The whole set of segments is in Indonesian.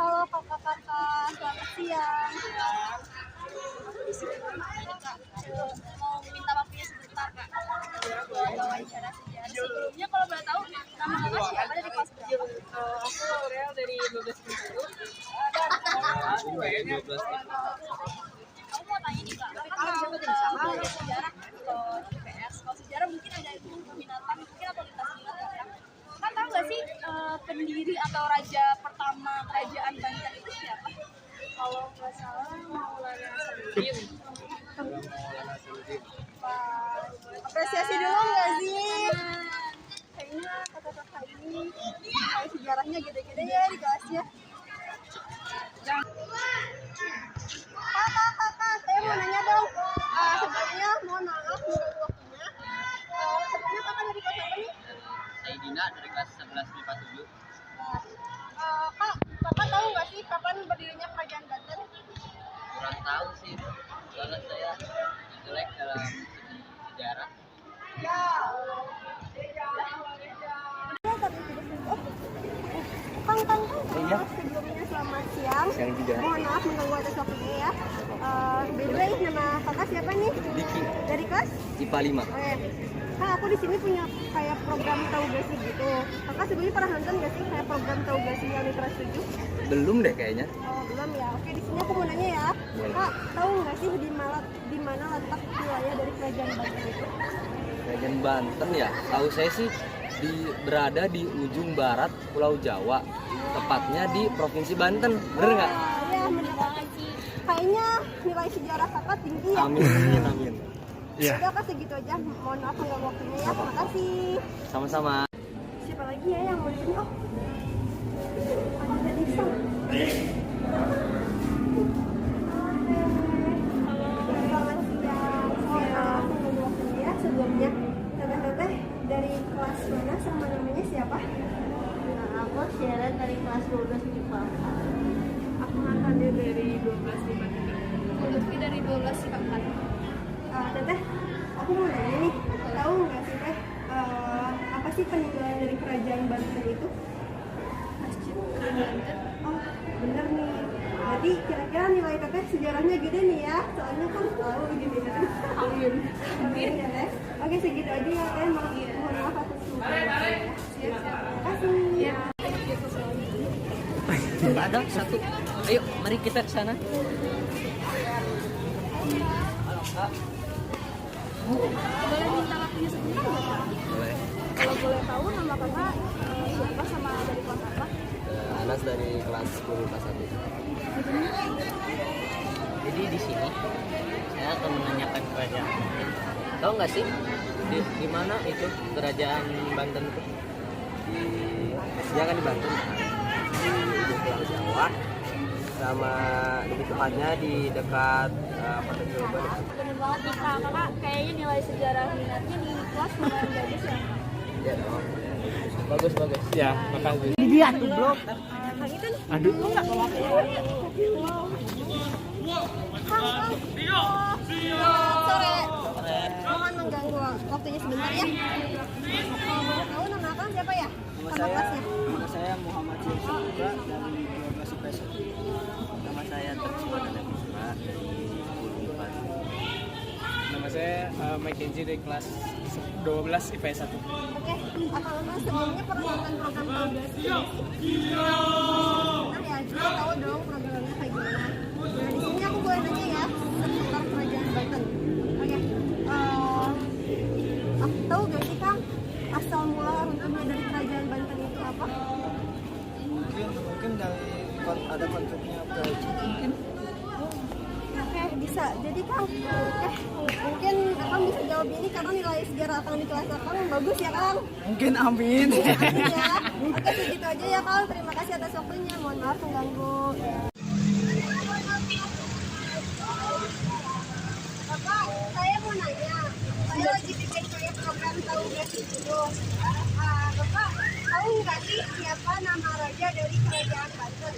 Halo kakak-kakak, selamat siang. Aku di sini mau minta waktunya sebentar kak. Buat wawancara sejarah. Sebelumnya kalau boleh tahu nama kakak siapa dari kelas berapa? Aku Aurel dari 12 Bintaro. Aku mau tanya nih kak, kakak belajar sejarah ke IPS. Kalau sejarah mungkin ada peminatan mungkin atau lintas minat nggak ya? Kan tahu nggak sih pendiri atau raja pertama kerajaan Banten itu siapa? Kalau nggak salah Maulana Hasanuddin. Apresiasi dulu nggak sih? Kayaknya kakak-kakak ini kayak sejarahnya gede-gede ya di kelasnya. Kakak, saya mau nanya dong. Sebelumnya mohon maaf mengganggu waktunya. Sebelumnya kakak dari kelas apa nih? Saya Dina dari kelas 11 MIPA 7. Kakak tahu nggak sih kapan berdirinya kerajaan Banten? Kurang tahu sih, soalnya saya jelek dalam segi sejarah. Kang, Iya. sebelumnya selamat siang. Siang juga. Mohon maaf mengganggu atas waktunya ya. By the way, nama kakak siapa nih? Diki, Dari kelas? IPA 5. Kak, aku di sini punya kayak program tahu gak sih gitu. Kakak sebelumnya pernah nonton gak sih kayak program tahu gak sih yang di kelas 7? Belum deh kayaknya. Oh, belum ya. Oke, di sini aku mau nanya ya. Boleh. Kak, tahu nggak sih di mana letak wilayah dari kerajaan Banten itu? Kerajaan Banten ya, tahu saya sih berada di ujung barat Pulau Jawa, tepatnya di Provinsi Banten. Bener nggak? Iya, bener banget sih. Kayaknya nilai sejarah kakak tinggi ya. Amin, amin. Udah kak, segitu aja. Mohon maaf mengganggu waktunya ya. Terima kasih. Sama-sama. Siapa lagi ya yang mau di sini? Oh, ada Disa. Selamat siang. Mohon maaf mengganggu waktunya ya. Sebelumnya, teteh-teteh dari kelas mana sama namanya siapa? Aku Sharon dari kelas 12 MIPA 4. Aku Nathan Dari 12 MIPA 3. Lutfi dari 12 IPA 4. Teteh, aku mau nanya nih, tahu nggak sih teh apa sih peninggalan dari kerajaan Banten itu? Masjid Banten. Oh, bener nih. Jadi kira-kira nilai teteh sejarahnya gede nih ya, soalnya kan tahu gini kan. Amin. Amin ya teh. Oke, segitu aja ya teh. Mohon maaf atas waktunya. Terima kasih. Ada satu. Ayo, mari kita ke sana. Boleh minta waktunya sebentar nggak kak? Boleh. Kalau boleh tahu nama kakak siapa sama dari kelas apa? Anas dari kelas 10 kelas 1. Jadi di sini saya akan menanyakan kerajaan Banten. Tahu nggak sih di mana itu kerajaan Banten itu? Dia kan di Banten, di ujung Pulau Jawa, sama lebih tepatnya di dekat Kota Cirebon. Bener banget nih kak, kakak kayaknya nilai sejarah minatnya di kelas lumayan bagus ya. Ya dong. Bagus bagus. Ya, makasih. Dia tuh blok. Kang itu nih. Aduh. Kang. Sore. Mohon mengganggu waktunya sebentar ya. Kalau boleh tahu nama kang siapa ya? Sama kelasnya. Nama saya Muhammad Yusuf juga dari 12 IPS. Nama saya Tercua dan Abisma dari 10 IPA. Nama saya Mackenzie dari kelas 12 IPS 1. Oke, apakah sebelumnya pernah nonton program tahu gak sih? Nah ya, jadi tahu dong programnya kayak gimana. Nah di sini aku boleh nanya ya seputar kerajaan Banten. Oke, aku tahu gak sih kang asal mula runtuhnya dari kerajaan Banten itu apa? Mungkin dari ada konfliknya mungkin. Oke, bisa. Jadi kang, mungkin akang bisa jawab ini karena nilai sejarah akang di kelas akang bagus ya kang. Mungkin amin. Ya. Oke, segitu aja ya kang. Terima kasih atas waktunya. Mohon maaf mengganggu. Bapak, saya mau nanya. Saya lagi bikin kayak program tahu gak sih gitu. Bapak, tahu nggak sih siapa nama raja dari kerajaan Banten?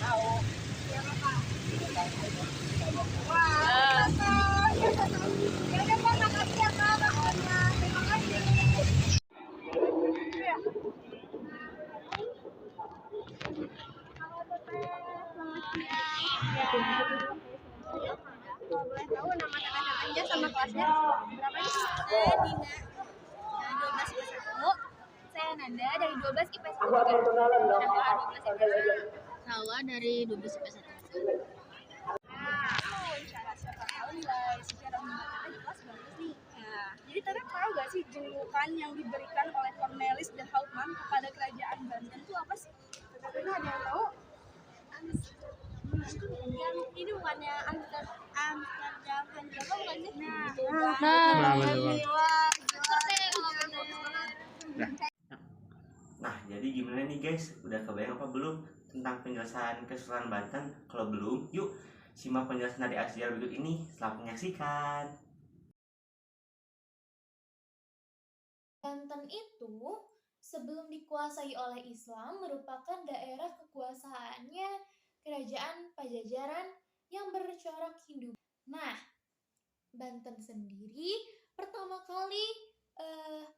Tahu. Siapa Pak? Wah, ya udah Pak, makasih ya Pak waktunya. Terima kasih. Berapa nih? Saya Dina, 12 IPS 1. Saya Nanda dari 12 IPS 1 juga. Syahwa 12 IPS 1. Hawa dari 12 IPS 1. Siapa tahu nilai sejarah Banten di kelas bagus nih. Nah, jadi Tara tahu gak sih julukan yang diberikan oleh Cornelis de Houtman kepada kerajaan Banten itu apa sih? Ada yang tahu? Yang ini bukannya Amsterdam Hanjawa bukan sih? Nah, jadi gimana nih guys? Udah kebayang apa belum tentang penjelasan Kesultanan Banten? Kalau belum, yuk simak penjelasan dari sejarah berikut ini setelah menyaksikan. Banten itu sebelum dikuasai oleh Islam merupakan daerah kekuasaannya Kerajaan Pajajaran yang bercorak Hindu. Nah, Banten sendiri pertama kali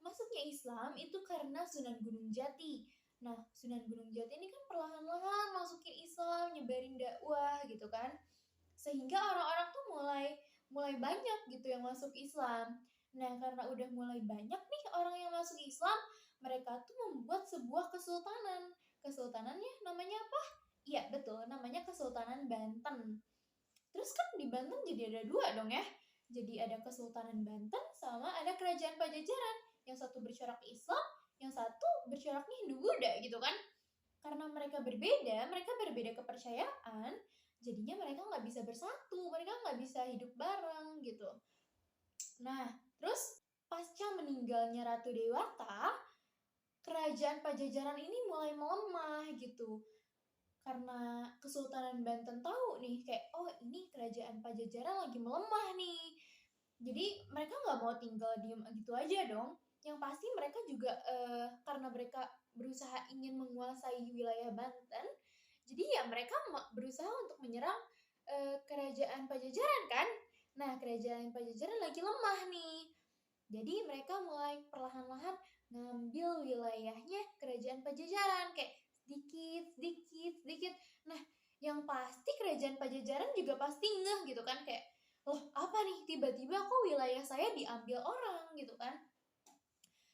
masuknya Islam itu karena Sunan Gunung Jati. Nah, Sunan Gunung Jati ini kan perlahan-lahan masukin Islam, nyebarin dakwah gitu kan. Sehingga orang-orang tuh mulai banyak gitu yang masuk Islam. Nah, karena udah mulai banyak nih orang yang masuk Islam, mereka tuh membuat sebuah kesultanan. Kesultanannya namanya apa? Iya, betul, namanya Kesultanan Banten. Terus kan di Banten jadi ada dua dong ya. Jadi ada Kesultanan Banten sama ada Kerajaan Pajajaran. Yang satu bercorak Islam, yang satu bercoraknya Hindu-Buddha gitu kan. Karena mereka berbeda kepercayaan, jadinya mereka nggak bisa bersatu, mereka nggak bisa hidup bareng gitu. Nah, terus pasca meninggalnya Ratu Dewata, Kerajaan Pajajaran ini mulai melemah gitu. Karena Kesultanan Banten tahu nih kayak ini Kerajaan Pajajaran lagi melemah nih. Jadi mereka nggak mau tinggal diem gitu aja dong. Yang pasti mereka juga karena mereka berusaha ingin menguasai wilayah Banten, jadi ya mereka berusaha untuk menyerang Kerajaan Pajajaran kan. Nah, Kerajaan Pajajaran lagi lemah nih. Jadi mereka mulai perlahan-lahan ngambil wilayahnya Kerajaan Pajajaran kayak sedikit. Nah, yang pasti Kerajaan Pajajaran juga pasti ngeh gitu kan kayak, loh apa nih tiba-tiba kok wilayah saya diambil orang gitu kan.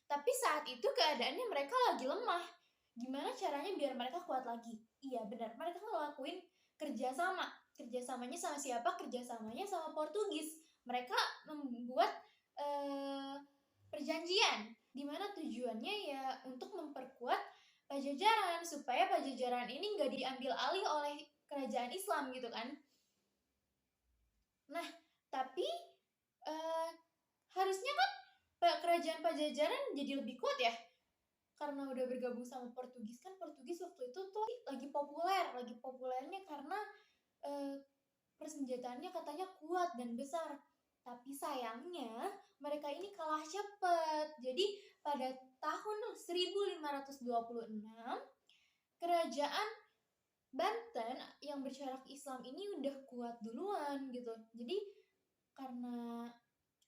Tapi saat itu keadaannya mereka lagi lemah. Gimana caranya biar mereka kuat lagi? Iya benar, mereka ngelakuin kerjasama. Kerjasamanya sama siapa? Kerjasamanya sama Portugis. Mereka membuat perjanjian. Dimana tujuannya ya untuk memperkuat Pajajaran. Supaya Pajajaran ini nggak diambil alih oleh kerajaan Islam gitu kan. Nah, tapi harusnya kan kerajaan Pajajaran jadi lebih kuat ya. Karena udah bergabung sama Portugis kan. Portugis waktu itu tuh lagi populernya karena persenjataannya katanya kuat dan besar. Tapi sayangnya mereka ini kalah cepat. Jadi pada tahun 1526 kerajaan Banten yang bercorak Islam ini udah kuat duluan gitu. Jadi karena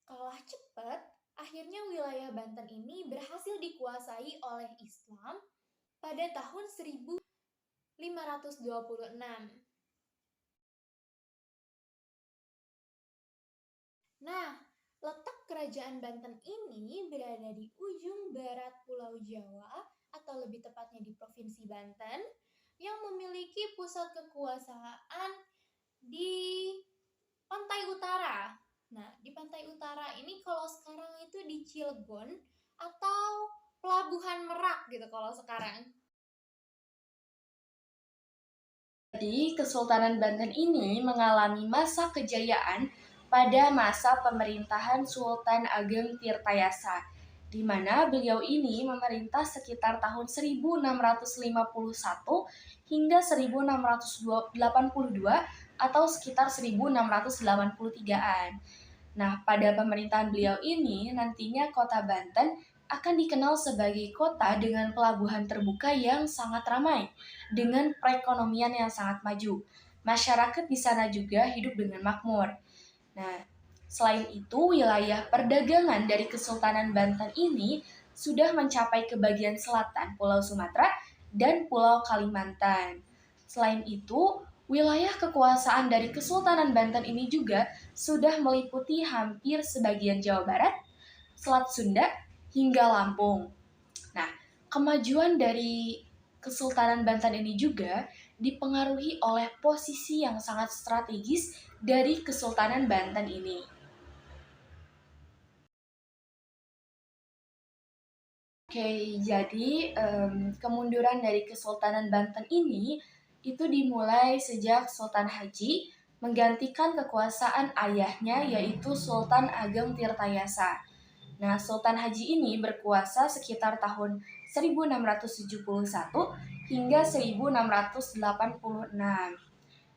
kalah cepat, akhirnya wilayah Banten ini berhasil dikuasai oleh Islam pada tahun 1526. Nah, letak kerajaan Banten ini berada di ujung barat Pulau Jawa atau lebih tepatnya di Provinsi Banten yang memiliki pusat kekuasaan di pantai utara. Nah, di pantai utara ini kalau sekarang itu di Cilegon atau Pelabuhan Merak gitu kalau sekarang. Jadi, Kesultanan Banten ini mengalami masa kejayaan pada masa pemerintahan Sultan Ageng Tirtayasa, di mana beliau ini memerintah sekitar tahun 1651 hingga 1682 atau sekitar 1683-an. Nah, pada pemerintahan beliau ini nantinya kota Banten akan dikenal sebagai kota dengan pelabuhan terbuka yang sangat ramai, dengan perekonomian yang sangat maju. Masyarakat di sana juga hidup dengan makmur. Nah, selain itu, wilayah perdagangan dari Kesultanan Banten ini sudah mencapai ke bagian selatan Pulau Sumatera dan Pulau Kalimantan. Selain itu, Wilayah kekuasaan dari Kesultanan Banten ini juga sudah meliputi hampir sebagian Jawa Barat, Selat Sunda, hingga Lampung. Nah, kemajuan dari Kesultanan Banten ini juga dipengaruhi oleh posisi yang sangat strategis dari Kesultanan Banten ini. Oke, jadi kemunduran dari Kesultanan Banten ini itu dimulai sejak Sultan Haji menggantikan kekuasaan ayahnya yaitu Sultan Ageng Tirtayasa. Nah, Sultan Haji ini berkuasa sekitar tahun 1671 hingga 1686.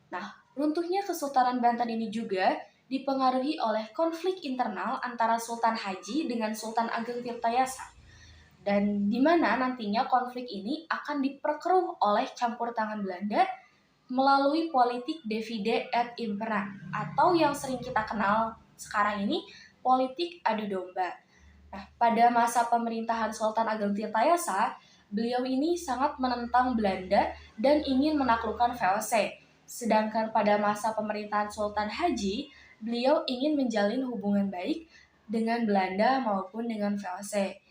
Nah, runtuhnya Kesultanan Banten ini juga dipengaruhi oleh konflik internal antara Sultan Haji dengan Sultan Ageng Tirtayasa. Dan di mana nantinya konflik ini akan diperkeruh oleh campur tangan Belanda melalui politik divide et impera atau yang sering kita kenal sekarang ini politik adu domba. Nah, pada masa pemerintahan Sultan Ageng Tirtayasa, beliau ini sangat menentang Belanda dan ingin menaklukkan VOC. Sedangkan pada masa pemerintahan Sultan Haji, beliau ingin menjalin hubungan baik dengan Belanda maupun dengan VOC.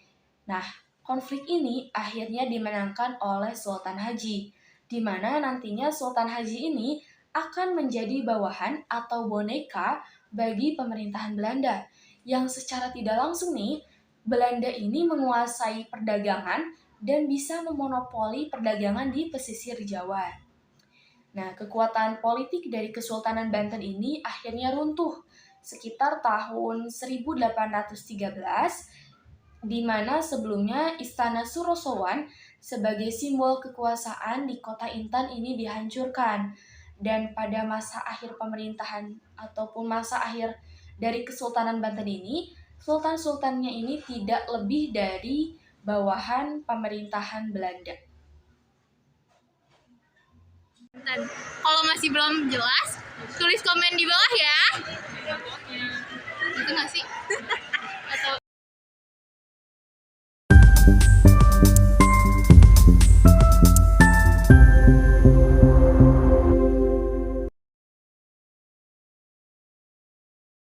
Nah, konflik ini akhirnya dimenangkan oleh Sultan Haji, di mana nantinya Sultan Haji ini akan menjadi bawahan atau boneka bagi pemerintahan Belanda, yang secara tidak langsung nih, Belanda ini menguasai perdagangan dan bisa memonopoli perdagangan di pesisir Jawa. Nah, kekuatan politik dari Kesultanan Banten ini akhirnya runtuh sekitar tahun 1813, di mana sebelumnya Istana Surosowan sebagai simbol kekuasaan di kota Intan ini dihancurkan. Dan pada masa akhir pemerintahan ataupun masa akhir dari Kesultanan Banten ini, sultan-sultannya ini tidak lebih dari bawahan pemerintahan Belanda. Dan kalau masih belum jelas, tulis komen di bawah ya. Gitu nggak sih?